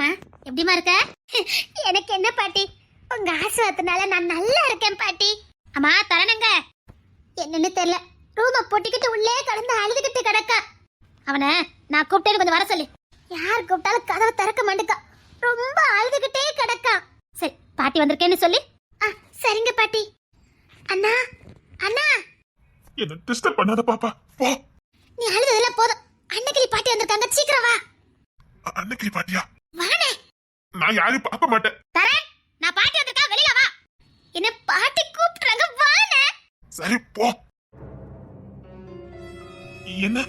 வாங்கம்மா, எப்படிமா இருக்க? எனக்கு என்ன பாட்டி, உங்க ஆசீர்வாதத்தினால நான் நல்லா இருக்கேன் பாட்டி. அம்மா தரணங்க என்னன்னு தெரியல, ரூம பொட்டிக்கிட்டு உள்ளே கலந்து அழுதுகிட்டு கிடக்கா. அவனை நான் கூப்பிட்டேன்னு கொஞ்சம் வர சொல்லு. யார் கூப்பிட்டாலும் கதவை திறக்க மாட்டேக்கா, ரொம்ப அழுதுகிட்டே கிடக்கா. சரி பாட்டி வந்திருக்கேன்னு சொல்லி. சரிங்க பாட்டி. அண்ணா அண்ணா, என்ன டிஸ்டர்ப் பண்ணாத பாப்பா, போ. நீ அழுததெல்லாம் போதும், அன்னைக்கு பாட்டி வந்திருக்காங்க, சீக்கிரம் வா. அன்னைக்கு பாட்டியா? வானே. நான் யாரையும் பார்க்க மாட்டேன். தரேன், நான் பாட்டி வந்திருக்கா, வெளியில வா. என்ன பாட்டி கூப்பிடுறாங்க, வானே. சரி போ. என்ன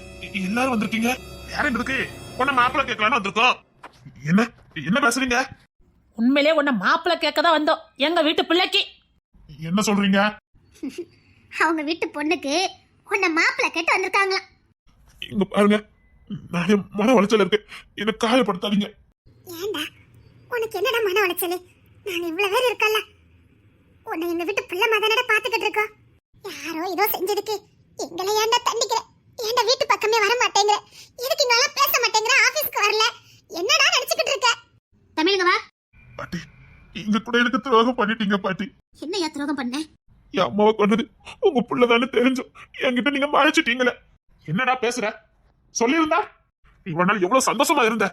எல்லாரும் வந்திருக்கீங்க? யாரும் இருக்கு? உன்ன மாப்பிள்ள கேட்கலான்னு வந்திருக்கோம். என்ன என்ன பேசுறீங்க? உண்மையிலே உன்னை மாப்பிள்ள கேட்கதான் வந்தோம், எங்க வீட்டு பிள்ளைக்கு. என்ன சொல்றீங்க? அவங்க வீட்டு பொண்ணுக்கு உன்னை மாப்பிள்ள கேட்டு வந்திருக்காங்களா? இங்க பாருங்க, நான் மன உளைச்சல் இருக்கு, என்ன காயப்படுத்தாதீங்க. ஏண்டா, உனக்கு என்னடா மன உளைச்சல்? நான் இவ்வளவு பேர் இருக்கல, உன்னை எங்க வீட்டு பிள்ளை மதனட பாத்துக்கிட்டு இருக்கோம். யாரோ ஏதோ செஞ்சதுக்கு எங்களை ஏண்டா தண்டிக்கிற? ஏண்டா வீட்டு பக்கமே வர மாட்டேங்கிற? எதுக்கு இங்க பேச மாட்டேங்கிற? ஆபீஸ்க்கு வரல, என்னடா நினைச்சுக்கிட்டு இருக்க? தமிழுங்க வா. பாட்டி, இங்க கூட எனக்கு துரோகம் பண்ணிட்டீங்க பாட்டி. என்னையா துரோகம் பண்ண? என் அம்மாவை கொண்டது உங்க புள்ளதானே தெரிஞ்சும் என்கிட்ட நீங்க மறைச்சிட்டீங்களே. என்னடா பேசுற? சொல்லியிருந்தா இவ்வளவு நாள் எவ்வளவு சந்தோஷமா இருந்த.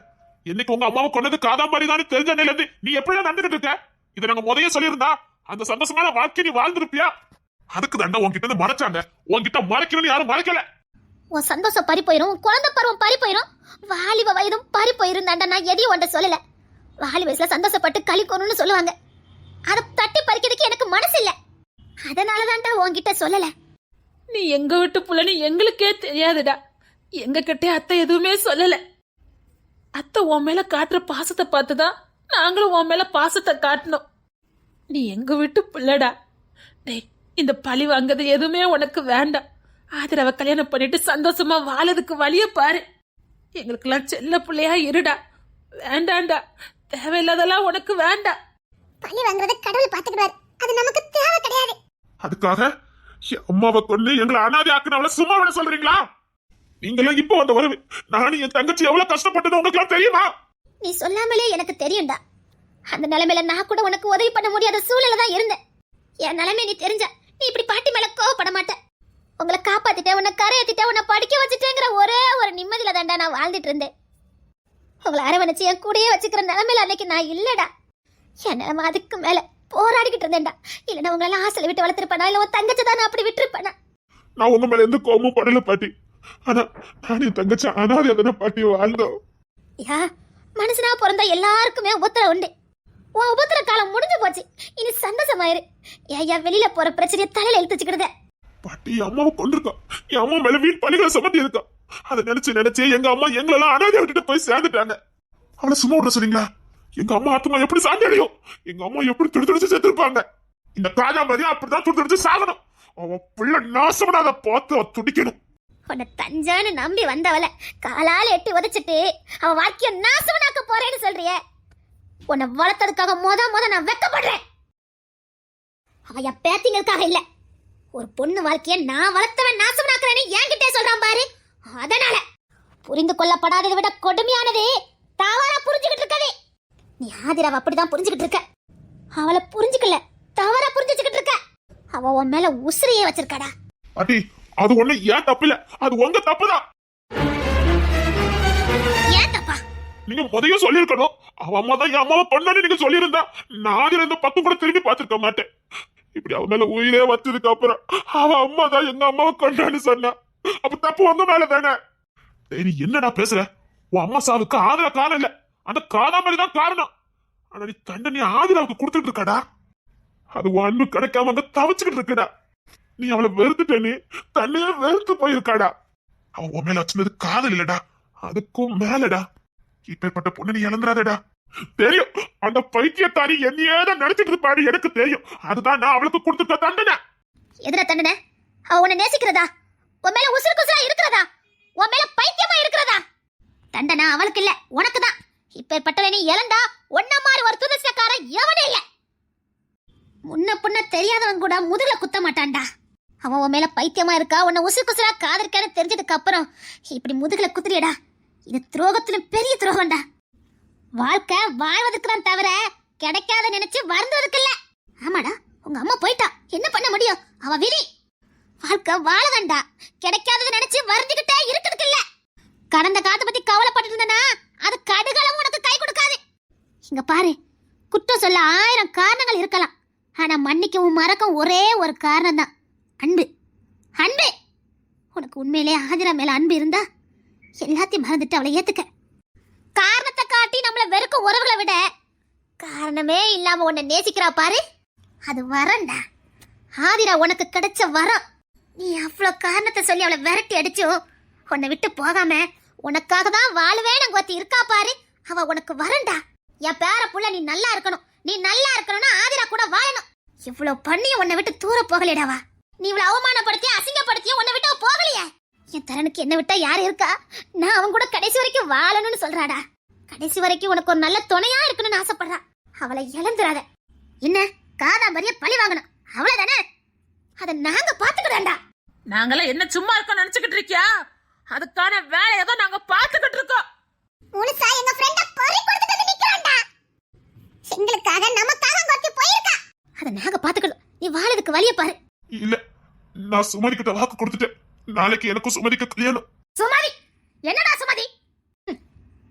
இன்னைக்கு உங்க அம்மாவை கொண்டது காதாம்பரி தானே தெரிஞ்ச நிலையில நீ எப்படி நடந்துகிட்டு இருக்க? இதை நாங்க முதைய சொல்லியிருந்தா அந்த சந்தோஷமான வாழ்க்கை நீ வாழ்ந்திருப்பியா? அதுக்கு தாண்டா உன்கிட்ட இருந்து மறைச்சாங்க. உன்கிட்ட மறைக்கணும்னு யாரும் மறைக்கல. உன் சந்தோஷம் பறி போயிரும், குழந்தை பருவம் பறி போயிரும், வாலிப வயதும் பறி போயிருந்தாண்டா. நான் எதையும் உன்ட்ட சொல்லல. வாலி வயசுல சந்தோஷப்பட்டு கழிக்கணும்னு சொல்லுவாங்க, அதை தட்டி பறிக்கிறதுக்கு எனக்கு மனசு இல்ல. அதனாலதான்டா உன்கிட்ட சொல்லல. நீ எங்க வீட்டு புள்ளன்னு எங்களுக்கே தெரியாதுடா. எங்க கிட்டே அத்தை எதுவுமே சொல்லல. அத்தை உன் மேல காட்டுற பாசத்தை பார்த்துதான் நாங்களும் உன் மேல பாசத்தை காட்டணும். நீ எங்க வீட்டு புள்ளடா. டேய், இந்த பழி வாங்குறது எதுவுமே உனக்கு வேண்டாம். ஆதரவ கல்யாணம் பண்ணிட்டு சந்தோஷமா வாழறதுக்கு வழிய பாரு. எங்களுக்கெல்லாம் செல்ல பிள்ளையா இருடா. வேண்டாண்டா, தேவையில்லாதெல்லாம் உனக்கு வேண்டாம். பழி வாங்குறத கடவுள் பாத்துக்கிறாரு, அது நமக்கு தேவை கிடையாது. அதுக்காக என் அம்மாவை கொண்டு எங்களை அனாதை ஆக்குனவள சும்மா விட சொல்றீங்களா? நீங்களாம் இப்ப வந்த வரவு நானும் என் தங்கச்சி எவ்வளவு கஷ்டப்பட்டது உங்களுக்கு தெரியுமா? நீ சொல்லாமலே எனக்கு தெரியும்டா. அந்த நிலைமையில நான் கூட உனக்கு உதவி பண்ண முடியாத சூழல தான் இருந்தேன். என் நிலைமை நீ தெரிஞ்ச நீ இப்படி பாட்டி மேல கோவப்பட மாட்டேன். உங்களை காப்பாத்திட்டேன், உன்னை கரையேத்திட்டேன், உன்னை படிக்க வச்சுட்டேங்கிற ஒரே ஒரு நிம்மதியில தாண்டா நான் வாழ்ந்துட்டு இருந்தேன். உங்களை அரவணைச்சு என் கூடயே வச்சுக்கிற நிலைமையில அன்னைக்கு நான் இல்லடா. என் நிலைமை அதுக்கு மேல போராடிக்கிட்டு இருந்தேன்டா. இல்லைன்னா உங்களால ஆசையில விட்டு வளர்த்துருப்பேனா, இல்ல உன் தங்கச்சி தான் அப்படி விட்டுருப்பேனா? நான் உங்க மேல எந்த கோபமும் படல பாட்டி. ஆனா நான் என் தங்கச்சி அனாதை தானே பாட்டி வாழ்ந்தோம். யா, மனுஷனா பிறந்தா எல்லாருக்குமே உபத்திரம் உண்டு. உன் உபத்திர காலம் முடிஞ்சு போச்சு, இனி சந்தோஷமாயிரு. ஐயா, வெளியில போற பிரச்சனையை தலையில எழுத்துச்சுக்கிடுத. பாட்டி என் அம்மாவை கொண்டிருக்கா, என் அம்மா மேல வீண் பழிகளை சுமத்தி இருக்கா. அதை நினைச்சு எங்க அம்மா எங்களெல்லாம் அனாதையா விட்டுட்டு போய் சேர்ந்துட்டாங்க. அவளை சும்மா விட சொல்றீங்களா? எங்க அம்மா ஆத்மா எப்படி சாந்தி அடையும்? எங்க அம்மா எப்படி துடிச்சு சேர்த்திருப்பாங்க? இந்த காஜாம்பதியும் அப்படிதான் துடிச்சு சாகணும். அவன் பிள்ளை நாசப்படாத பார்த்து அவ துடிக்கணும். உன்னை தஞ்சான்னு நம்பி வந்தவளை காலால எட்டி உதைச்சிட்டு அவ வாழ்க்கைய நாசவனாக்க போறேன்னு சொல்றியே. உன்னை வளர்த்ததுக்காக முத நான் வெக்கப்படுறேன். அவ என் பேத்திங்களுக்காக இல்ல, ஒரு பொண்ணு வாழ்க்கைய நான் வளர்த்தவன் நாசவனாக்குறேன்னு என்கிட்டே சொல்றான் பாரு. அதனால புரிந்து கொள்ளப்படாததை விட கொடுமையானது தவறா புரிஞ்சுக்கிட்டு இருக்கவே. நீ ஆதிராவ அப்படிதான் புரிஞ்சுக்கிட்டு இருக்க. அவளை புரிஞ்சுக்கல, தவறா புரிஞ்சுக்கிட்டு இருக்க. அவ உன் மேல உசிரியே வச்சிருக்காடா. பாட்டி, அது ஒண்ணு ஏன் தப்பு இல்ல, அது உங்க தப்புதான். ஏன் தப்பா? நீங்க முதையும் சொல்லிருக்கணும். அவ அம்மா தான் என் அம்மாவை கொண்டாடி நீங்க சொல்லியிருந்தா நான் இந்த பக்கம் கூட திரும்பி பார்த்திருக்க மாட்டேன். இப்படி அவ மேல உயிரே வச்சதுக்கு அப்புறம் அவ அம்மா தான் எங்க அம்மாவை கொண்டாடி சொன்னா, அப்ப தப்பு உங்க மேல தானே. நீ என்னடா பேசுற? உன் அம்மா சாவுக்கு ஆதரா காரணம் இல்ல, அந்த காதாமரி தான் காரணம். ஆனா நீ தண்டனை ஆதிராவுக்கு கொடுத்துட்டு இருக்கடா. அது உன் அன்பு கிடைக்காம அங்க தவச்சுக்கிட்டு இருக்கடா. நீ அவளை வெறுத்துட்ட, நீ தன்னையே வெறுத்து போயிருக்காடா. அவன் உன் மேல வச்சிருந்தது காதல் இல்லடா, அதுக்கும் மேலடா. இப்பேற்பட்ட பொண்ணு நீ இழந்துடாதடா. தெரியும், அந்த பைத்தியத்தாரி என்னையேதான் நினைச்சிட்டு இருப்பாரு, எனக்கு தெரியும். அதுதான் நான் அவளுக்கு கொடுத்துட்ட தண்டனை. எதிர தண்டனை? அவ உன்னை நேசிக்கிறதா? உன் மேல உசுறு குசுரா இருக்கிறதா? உன் மேல பைத்தியமா இருக்கிறதா? தண்டனை அவளுக்கு இல்ல, உனக்கு தான். இப்பேற்பட்டவ நீ இழந்தா ஒன்ன மாதிரி ஒரு துணிச்சக்காரன் எவனே இல்ல. முன்ன புண்ண தெரியாதவன் கூட முதுகுல குத்த மாட்டான்டா. அவன் உன் மேல பைத்தியமா இருக்கா, உன்னை உசுறு குசுரா காதலிக்கான்னு தெரிஞ்சதுக்கு அப்புறம் இப்படி முதுகுல குத்துறியடா. இது துரோகத்திலும் பெரிய துரோகம்டா. வாழ்க்கை வாழ்வதற்கு தான் தவிர கிடைக்காத நினைச்சு வருந்ததுக்கு இல்ல. ஆமாடா, உங்க அம்மா போயிட்டா, என்ன பண்ண முடியும்? அவ விதி. வாழ்க்கை வாழதாண்டா, கிடைக்காதது நினைச்சு வருந்திக்கிட்டே இருக்கிறதுக்கு இல்ல. கடந்த காலத்தை பத்தி கவலைப்பட்டு இருந்தனா அது கடுகளவும் உனக்கு கை கொடுக்காது. இங்க பாரு, குற்றம் சொல்ல 1000 காரணங்கள் இருக்கலாம், ஆனா மன்னிக்கவும் மறக்கவும் ஒரே ஒரு காரணம் தான், அன்பு. அன்பு. உனக்கு உண்மையிலே ஆதிரா மேல அன்பு இருந்தா எல்லாத்தையும் மறந்துட்டு அவளை ஏத்துக்க. காரணத்தை காட்டி நம்மள வெறுக்க உறவுகளை விட காரணமே இல்லாம உன்னை நேசிக்கிறா பாரு, அது வரண்டா. ஆதிரா உனக்கு கிடைச்ச வரம். நீ அவ்வளோ காரணத்தை சொல்லி அவளை விரட்டி அடிச்சும் உன்னை விட்டு போகாம உனக்காக தான் வாழுவேன் ஒருத்தி இருக்கா பாரு, அவ உனக்கு வரண்டா. என் பேர புள்ள நீ நல்லா இருக்கணும், நீ நல்லா இருக்கணும்னா ஆதிரா கூட வாழணும். இவ்வளவு பண்ணியும் உன்னை விட்டு தூர போகலையடாவா. நீ இவ்வளவு அவமானப்படுத்தி அசிங்கப்படுத்தியும் உன்னை விட்டு போகலையே. என் தரனுக்கு என்ன விட்டா யாரு இருக்கா? நான் அவன் கூட கடைசி வரைக்கும் வாழணும்னு சொல்றாடா. கடைசி வரைக்கும் உனக்கு ஒரு நல்ல துணையா இருக்கணும்னு ஆசைப்படுறா. அவளை இழந்துடாத. என்ன காதாம்பரிய பழி வாங்கணும் அவ்வளவுதானே? அதை நாங்க பாத்துக்கிட்டோம்டா. நாங்களாம் என்ன சும்மா இருக்கோம் நினைச்சுக்கிட்டு இருக்கியா? அதுக்கான வேலையை தான் நாங்க பாத்துக்கிட்டு இருக்கோம். முழுசா எங்க ஃப்ரெண்ட பறி கொடுத்துட்டு நிக்கறான்டா. எங்களுக்காக நமக்காக கொத்தி போயிருக்கா. அதை நாங்க பாத்துக்கிட்டோம். நீ வாழதுக்கு வழிய பாரு. இல்ல, நான் சுமதி கிட்ட வாக்கு கொடுத்துட்டேன். நாளைக்கு எனக்கும் சுமதிக்கு கல்யாணம். சுமதி? என்னடா சுமதி?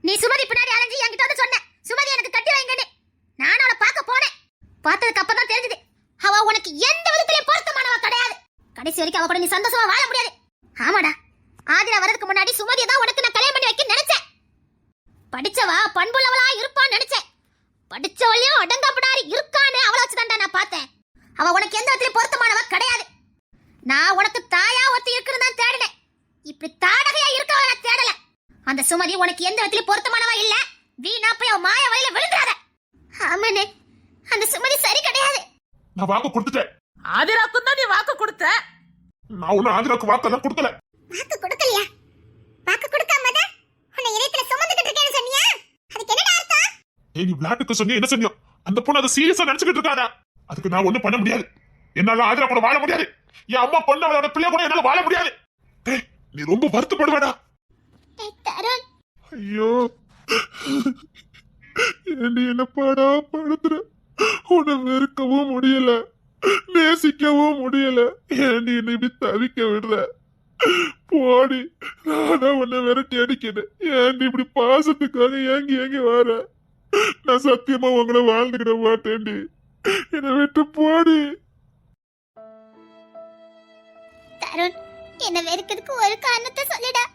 நீ சுமதி பின்னாடி அலைஞ்சு என்கிட்ட வந்து சொன்ன சுமதி எனக்கு கட்டி வைங்கன்னு. நான் அவளை பார்க்க போனேன். பார்த்ததுக்கு அப்பதான் தெரிஞ்சது அவ உனக்கு எந்த விதத்திலே பொருத்தமானவ கிடையாது. கடைசி வரைக்கும் அவ கூட நீ சந்தோஷமா வாழ முடியாது. ஆமாடா, ஆதிரா வரதுக்கு முன்னாடி சுமதியை தான் உனக்கு நான் கல்யாணம் பண்ணி வைக்க நினைச்சேன். படிச்சவா பண்புள்ளவளா இருப்பான்னு நினைச்சேன். படிச்சவளையும் அடங்காப்படாரி இருக்கான்னு அவளை வச்சுதான்டா நான் பார்த்தேன். அவ உனக்கு எந்த விதத்திலே பொருத்தமானவ கிடையாது. நான் உனக்கு தாயா ஒருத்தி இருக்குன்னு தான் தேடினேன். இப்படி தாடகையா இருக்கவள நான் தேடல. அந்த சுமதி உனக்கு எந்த விதத்திலே பொருத்தமானவா இல்ல. வீணா போய் அவ மாய வழியில விழுந்துறாத. ஆமாண்ணே, அந்த சுமதி சரி கிடையாது. நான் வாக்கு கொடுத்துட்டேன். ஆதிராக்கும் தான் நீ வாக்கு கொடுத்த. நான் ஒன்னும் ஆதிராக்கு வாக்கெல்லாம் கொடுக்கல. வாக்கு கொடுக்கலையா? வாக்கு கொடுக்காம தான் உன்னை இதயத்துல சுமந்துக்கிட்டு இருக்கேன்னு சொன்னியா? அதுக்கு என்னடா அர்த்தம்? ஏய், நீ விளையாட்டுக்கு சொன்னியா என்ன சொன்னியோ? அந்த பொண்ணு அதை சீரியஸா நினைச்சுக்கிட்டு இருக்காடா. அதுக்கு நான் ஒண்ணும் பண்ண முடியாது. என்னால ஆதிரா கூட வாழ முடியாது. என் அம்மா பொண்ணு அவளோட பிள்ளை கூட என்னால வாழ முடியாது. ஏய், நீ ரொம்ப வருத்தப்படுவேடா. தருண், ஐயோ, ஏண்டி என்ன பாடா படுத்துற? உன்னை வெறுக்கவும் முடியல, நேசிக்கவும் முடியல. ஏண்டி என்னை இப்படி தவிக்க விடுற? போடி, நான் உன்னை விரட்டி அடிக்கிறேன். ஏண்டி இப்படி பாசத்துக்காக ஏங்கி ஏங்கி வர? நான் சத்தியமா உங்களை வாழ்ந்துக்கிட மாட்டேன்டி. என்னை விட்டு போடி. தருண், என்ன வெறுக்கிறதுக்கு ஒரு காரணத்தை சொல்லிடா.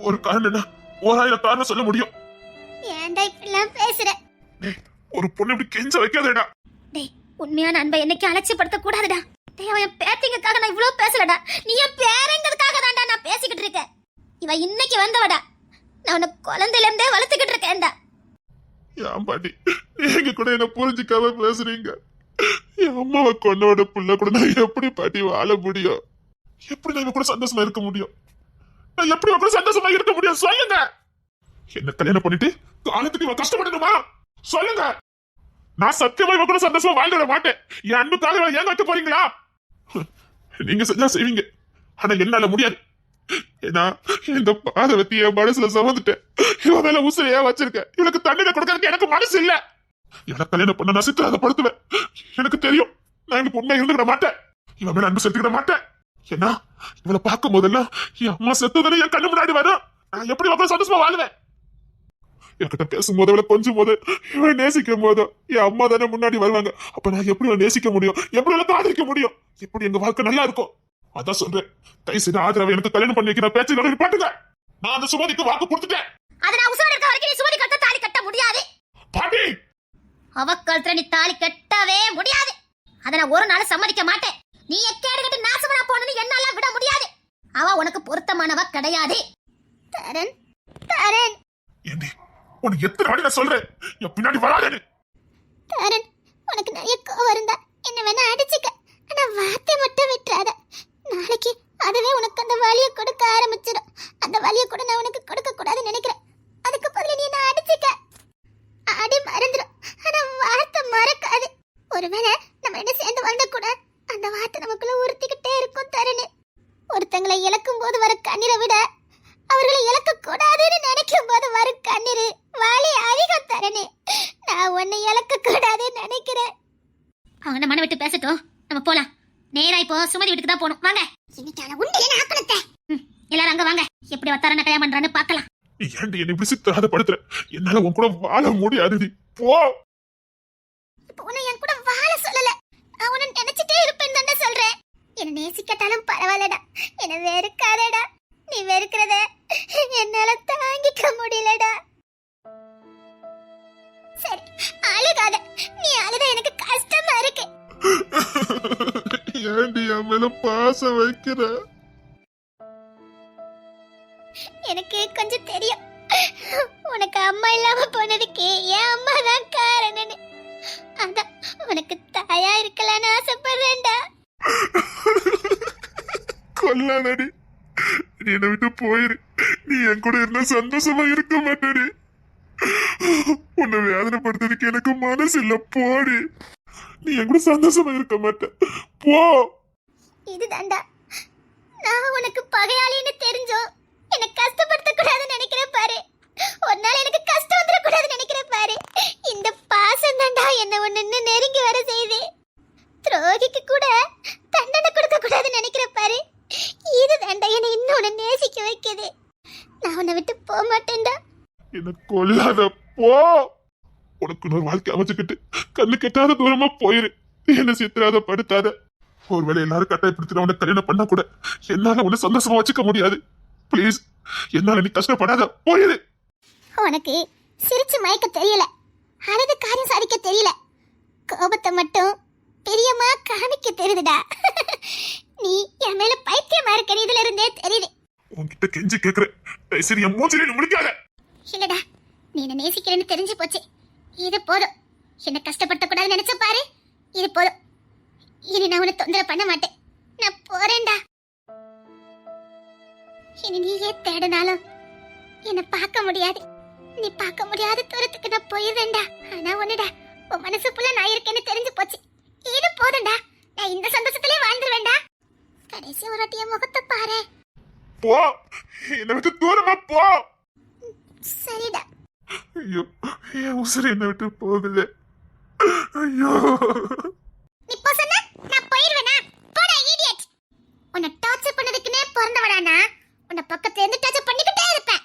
ஒரு காரணம்னா 1000 காரணம் சொல்ல முடியும். ஏன்டா இப்படிலாம் பேசுற? டேய், ஒரு பொண்ணு இப்படி கெஞ்ச வைக்காதேடா. டேய், உண்மையான அன்பை என்னைக்கு அலட்சியப்படுத்த கூடாதுடா. டேய், அவன் பேத்திங்கக்காக நான் இவ்வளவு பேசலடா. நீ என் பேரங்கிறதுக்காக தான்டா நான் பேசிக்கிட்டு இருக்கேன். இவ இன்னைக்கு வந்தவடா. நான் உன்னை குழந்தையில இருந்தே வளர்த்துக்கிட்டு இருக்கேன்டா. ஏன் பாட்டி நீங்க கூட என்ன புரிஞ்சுக்காம பேசுறீங்க? என் அம்மாவை கொண்டோட புள்ள கூட நான் எப்படி பாட்டி வாழ முடியும்? எப்படி நான் இவ கூட சந்தோஷமா இருக்க முடியும்? நான் எப்படி இவ கூட சந்தோஷமா இருக்க முடியும்? சொல்லுங்க. என்ன கல்யாணம் பண்ணிட்டு காலத்துக்கு இவ கஷ்டப்படணுமா? சொல்லுங்க. நான் சத்தியமா இவ கூட சந்தோஷமா வாழ்ந்துட மாட்டேன். என் அன்புக்காக இவளை ஏன் வைக்க போறீங்களா? நீங்க செஞ்சா செய்வீங்க, ஆனா என்னால முடியாது. ஏன்னா இந்த பாதவத்தி என் மனசுல சுமந்துட்டேன். இவன் மேல உசுரையா வச்சிருக்கேன். இவளுக்கு தண்டனை கொடுக்கறதுக்கு எனக்கு மனசு இல்ல. எனக்கு கல்யாணம் பண்ண நான் சித்திரவதைப்படுத்துவேன். எனக்கு தெரியும் நான் எனக்கு உண்மை இருந்துக்கிட மாட்டேன். இவன் மேல அன்பு செலுத்திக்கிட மாட்டேன். ஏன்னா இவளை பார்க்கும் போதெல்லாம் என் அம்மா செத்துதானே என் கண்ணு முன்னாடி வரும். நான் எப்படி மக்கள் சந்தோஷமா வாழ்வேன்? என்கிட்ட பேசும்போது அவளை கொஞ்சம் போது இவளை நேசிக்கும் போதோ என் அம்மா தானே முன்னாடி வருவாங்க. அப்ப நான் எப்படி அவளை நேசிக்க முடியும்? எப்படி அவளை காதலிக்க முடியும்? எப்படி எங்க வாழ்க்கை நல்லா இருக்கும்? அதான் சொல்றேன், தயவு செய்து ஆதரவை எனக்கு கல்யாணம் பண்ணி வைக்கிற பேச்சு பாட்டுங்க. நான் அந்த சுமதிக்கு வாக்கு கொடுத்துட்டேன். அத நான் உசுரோட இருக்க வரைக்கும் நீ சுமதி கட்ட தாலி கட்ட முடியாது. பாட்டி, அவ கழுத்துல நீ தாலி கட்டவே முடியாது. அத நான் ஒரு நாள் சம்மதிக்க மாட்டேன். நீ எக்கேடு கட்டி நாசமா போனன்னு என்னால விட முடியாது. அவ உனக்கு பொருத்தமானவ கிடையாது. தரன், தரன். ஏண்டி உனக்கு எத்தனை வாட்டி நான் சொல்றேன் என் பின்னாடி வராதேன்னு? தரன், உனக்கு நிறைய கோவம் இருந்தா என்ன வேணா அடிச்சுக்க. ஆனா வார்த்தை மட்டும் விட்டுறாத. நாளைக்கு அதுவே உனக்கு அந்த வலியை கொடுக்க ஆரம்பிச்சிடும். அந்த வலியை கூட நான் உனக்கு கொடுக்க கூடாதுன்னு நினைக்கிறேன். அதுக்கு பதிலா நீ என்ன அடிச்சுக்க. அடி மறந்துடும், ஆனா வார்த்தை மறக்காது. ஒருவேளை நம்ம என்ன சேர்ந்து வாழ்ந்த கூட அந்த வார்த்தை நமக்குள்ள உறுத்திக்கிட்டே இருக்கும். தருணு, ஒருத்தங்களை இழக்கும் போது வர கண்ணீரை விட அவர்களை இழக்க கூடாதுன்னு நினைக்கும் போது வரும் கண்ணீர் வலி அதிகம் தரணே. நான் உன்னை இழக்க கூடாதுன்னு நினைக்கிறேன். அவங்க மன விட்டு பேசட்டும், நம்ம போலாம். நேரா இப்போ சுமதி வீட்டுக்கு தான் போகணும். வாங்க. இன்னைக்கான உண்டியல நான் ஆக்கணுத்தே. எல்லாரும் அங்க வாங்க. எப்படி வத்தாரன கல்யாணம் பண்றான்னு பார்க்கலாம். ஏன்டி என்னை இப்படி சித்திரவதைப்படுத்துற? என்னால உன் கூட வாழ முடியாதுடி. போ. இப்போ உன்னை என் கூட வாழ சொல்லல. நான் உன்னை நினைச்சிட்டே இருப்பேன்னு தானே சொல்றேன். என்ன நேசிக்கட்டாலும் பரவாயில்லடா. என்ன வெறுக்காதடா. நீ வெறுக்கிறத என்னால தாங்கிக்க முடியலடா. சரி, அழுகாத. நீ அழுத எனக்கு கஷ்டமா இருக்கு. ஏன்டி என் மேல பாசம் வைக்கிற? எனக்கு கொஞ்சம் தெரியும். உனக்கு அம்மா இல்லாம போனதுக்கு என் அம்மா தான் காரணம்னு. அதான் உனக்கு தாயா இருக்கலான்னு ஆசைப்படுறேன்டா. கொல்லாதடி. நீ என்னை விட்டு போயிரு. நீ என் கூட இருந்தா சந்தோஷமா இருக்க மாட்டேடி. உன்னை வேதனைப்படுத்துறதுக்கு எனக்கு மனசு இல்ல. போடி. நீ என் கூட சந்தோஷமா இருக்க மாட்ட. போ. இதுதான்டா நான் உனக்கு பகையாளின்னு தெரிஞ்சோம் என்ன கஷ்டப்படுத்த கூடாதுன்னு நினைக்கிறேன் பாரு. ஒரு நாள் எனக்கு கஷ்டம் வந்துட கூடாதுன்னு நினைக்கிறேன் பாரு. இந்த பாசம் தான்டா என்ன ஒன்னு நெருங்கி வர செய்யுது. துரோகிக்கு கூட தண்டனை கொடுக்க கூடாதுன்னு நினைக்கிறேன் பாரு. இதுதான்டா என்னை இன்னும் உன்னை நேசிக்க வைக்குது. நான் உன்னை விட்டு போக மாட்டேன்டா. என்ன கொல்லாத. போ. உனக்கு இன்னொரு வாழ்க்கை அமைச்சுக்கிட்டு கண்ணு கெட்டாத தூரமா போயிரு. என்ன சித்திராத படுத்தாத. ஒருவேளை எல்லாரும் கட்டாயப்படுத்தின உன்னை கல்யாணம் பண்ணா கூட என்னால உன்னை சந்தோஷமா வச்சுக்க முடியாது. பிளீஸ், என்னால நீ கஷ்டப்படாத. போயிரு. உனக்கு சிரிச்சு மயக்க தெரியல, அழகு காரியம் சாதிக்க தெரியல, கோபத்தை மட்டும் பிரியமா காமிக்க தெரியுதுடா. நீ என் மேல பைத்தியமா இருக்க இதுல இருந்தே தெரியுது. உன்கிட்ட கெஞ்சி கேக்குறேன். சரி, என் மூச்சில முடிக்காத. இல்லடா, நீ என்ன நேசிக்கிறேன்னு தெரிஞ்சு போச்சு. இது போதும். என்ன கஷ்டப்படுத்த கூடாதுன்னு நினைச்ச பாரு. இது போதும். இனி நான் உன்னை தொந்தரவு பண்ண மாட்டேன். நான் போறேன்டா. இனி நீயே தேடினாலும் என்ன பார்க்க முடியாது. நீ பார்க்க முடியாத தூரத்துக்கு நான் போயிடுறேன்டா. ஆனா ஒண்ணுடா, உன் மனசுக்குள்ள நான் இருக்கேன்னு தெரிஞ்சு போச்சு. இது போதும்டா. நான் இந்த சந்தோஷத்திலே வாழ்ந்துருவேன்டா. கடைசி ஒரு வாட்டி என் முகத்தை பாரு. போ. என்னை விட்டு தூரமா போ. சரிடா. ஐயோ, என் உசுறு என்னை விட்டு போகுது. ஐயோ. நீ போ சொன்னா நான் போயிடுவேனா? போடா இடியட். உன்னை டார்ச்சர் பண்ணதுக்குனே பிறந்தவடானா உன்னை பக்கத்துல இருந்து டார்ச்சர் பண்ணிக்கிட்டே இருப்பேன்.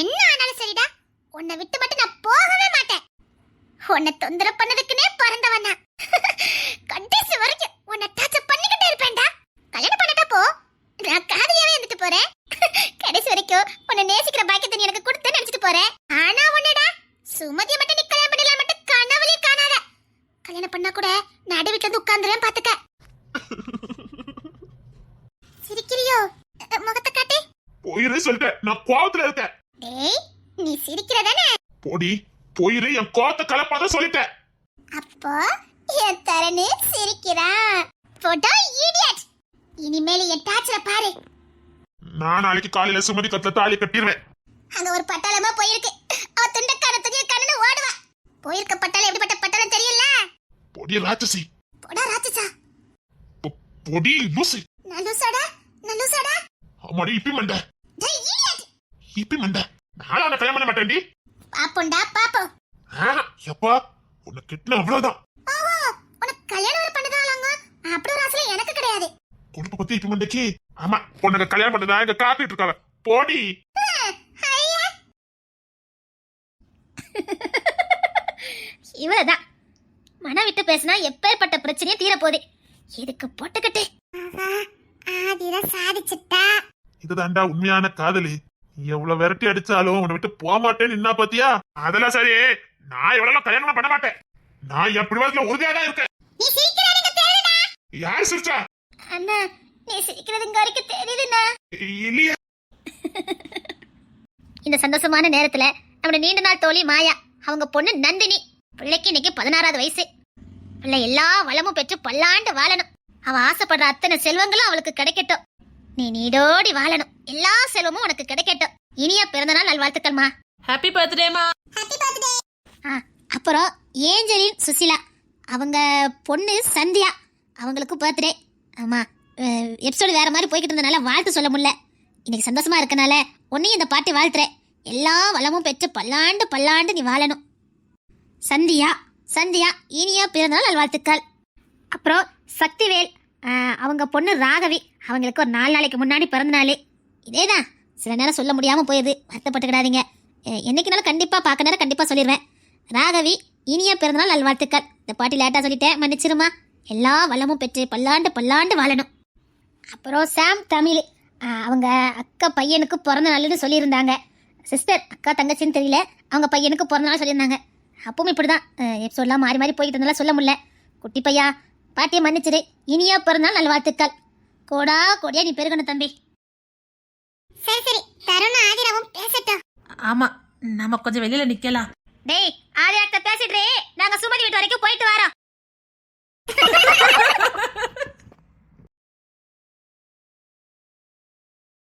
என்ன ஆனாலும் சரிடா, உன்னை விட்டு மட்டும் நான் போகவே மாட்டேன். உன்னை தொந்தரவு பண்ணதுக்குனே பிறந்தவனா கடைசி வரைக்கும் உன்னை டார்ச்சர் பண்ணிக்கிட்டே இருப்பேன்டா. கல்யாணம் பண்ணிட்டா போ, நான் காதலியாவே இருந்துட்டு போறேன். கடைசி வரைக்கும் உன்னை நேசிக்கிற பாக்கியத்தை நீ எனக்கு கொடுத்து நினைச்சிட்டு போறேன். ஆனா உன்னடா, சுமதியை மட்டும் நீ கல்யாணம் பண்ணிடலாம் மட்டும் கனவுலயே காணாத. கல்யாணம் பண்ணா கூட நடு வீட்டுல இருந்து உட்கார்ந்துருவேன் பாத்துக்க. சிரிக்கிறியோ? முகத்தை காட்டு. போயிரு சொல்லிட்டேன். நான் கோவத்துல இருக்கேன். டேய், நீ சிரிக்கிறதானே? போடி. போயிரு. என் கோவத்தை கலப்பாத சொல்லிட்டேன். அப்போ என் தரனே சிரிக்கிறான். போடா இடியட். இனிமேல் என் டார்ச்சரை பாரு. நான் நாளைக்கு காலையில சுமதி கத்துல தாலி கட்டிடுவேன். அங்க ஒரு பட்டாளமா போயிருக்கு. அவ துண்டக்கார துணிய கண்ணு ஓடுவா. போயிருக்க பட்டாளம் எப்படிப்பட்ட பட்டாளம் தெரியல. பொடி ராட்சசி. போடா ராட்சசா. பொடி லூசு. நல்லூசாடா, நல்லூசாடா. அம்மாடி இப்பி மண்ட. டேய் இடியட். இப்பி மண்ட. நான் உன்னை கல்யாணம் பண்ண மாட்டேன்டி. பாப்போண்டா பாப்போம். எப்பா உன்னை கிட்டின அவ்வளவுதான். ஓஹோ, உனக்கு கல்யாணம் வர பண்ணதாலாங்க. அப்படி ஒரு ஆசை எனக்கு கிடையாது. கொழுப்பு பத்தி இப்பி மண்டைக்கு. ஆமா, உனக்கு கல்யாணம் பண்ணதா இங்க காத்துட்டு இருக்காங்க. போடி. இவ்வளவுதான். மன விட்டு பேசினா எப்பேற்பட்ட பிரச்சனையும் தீர போகுது. இதுக்கு போட்டுக்கிட்டு சாதிச்சுட்டா. இதுதான்டா உண்மையான காதலி. நீ எவ்வளவு விரட்டி அடிச்சாலும் உன்னை விட்டு போக மாட்டேன்னு என்ன பாத்தியா? அதெல்லாம் சரி, நான் எவ்வளவு கல்யாணம் பண்ண மாட்டேன். நான் என் பிடிவாதத்துல உறுதியா தான் இருக்கேன். நீ சிரிக்கிறதுங்க தெரியுதுடா. யார் சிரிச்சா? அண்ணா, நீ சிரிக்கிறதுங்க வரைக்கும் தெரியுதுண்ணா. இல்லையா? இந்த சந்தோஷமான நேரத்துல நம்ம நீண்ட நாள் தோழி மாயா, அவங்க பொண்ணு நந்தினி. பிள்ளைக்கு இன்னைக்கு 16வது வயசு. பிள்ளை எல்லா வளமும் பெற்று பல்லாண்டு வாழணும். அவ ஆசைப்படுற அத்தனை செல்வங்களும் அவளுக்கு கிடைக்கட்டும். நீ நீடோடி வாழணும். எல்லா செல்வமும் உனக்கு கிடைக்கட்டும். இனிய பிறந்த நாள் நல்வாழ்த்துக்கள்மா. ஹாப்பி பர்த்டேமா. Happy birthday. அப்புறம் ஏஞ்சலின் சுசிலா, அவங்க பொண்ணு சந்தியா, அவங்களுக்கு பர்த்டே. ஆமா, எபிசோடு வேற மாதிரி போய்கிட்டு இருந்தனால வாழ்த்து சொல்ல முடியல. இன்னைக்கு சந்தோஷமா இருக்கனால உன்னையும் இந்த பாட்டி வாழ்த்துறேன். எல்லா வளமும் பெற்று பல்லாண்டு பல்லாண்டு நீ வாழணும். சந்தியா சந்தியா இனியா பிறந்தநாள் நல்வாழ்த்துக்கள். அப்புறம் சக்திவேல், அவங்க பொண்ணு ராகவி, அவங்களுக்கு ஒரு 4 நாளைக்கு முன்னாடி பிறந்த நாள். இதேதான், சில நேரம் சொல்ல முடியாமல் போயிடுது, வருத்தப்பட்டுக்கிடாதீங்க. என்னைக்குனாலும் கண்டிப்பாக பார்க்க நேரம் கண்டிப்பாக சொல்லிடுவேன். ராகவி இனிய பிறந்தநாள் நல்வாழ்த்துக்கள். இந்த பாட்டி லேட்டாக சொல்லிட்டேன், மன்னிச்சிருமா. எல்லா வளமும் பெற்று பல்லாண்டு பல்லாண்டு வாழணும். அப்புறம் சாம் தமிழ், அவங்க அக்கா பையனுக்கு பிறந்த நாள்னு சொல்லியிருந்தாங்க. சிஸ்டர், அக்கா தங்கச்சின்னு தெரியல, அவங்க பையனுக்கு பிறந்த நாள் சொல்லியிருந்தாங்க. அப்பவும் இப்படி தான் எபிசோட்லாம் மாறி மாறி போய்கிட்டு இருந்தாலும் சொல்ல முடியல. குட்டி பையா, பாட்டியை மன்னிச்சிரு. இனிய பிறந்தநாள் நல்வாழ்த்துக்கள். கோடா கோடியா நீ பெருகணும் தம்பி. சரி சரி, தருண் ஆதிராவும் பேசட்டும். ஆமா, நம்ம கொஞ்சம் வெளியில நிக்கலாம். டேய், ஆதிராட்ட பேசிட்டு நாங்க சுமதி வீட்டு வரைக்கும் போயிட்டு வரோம்.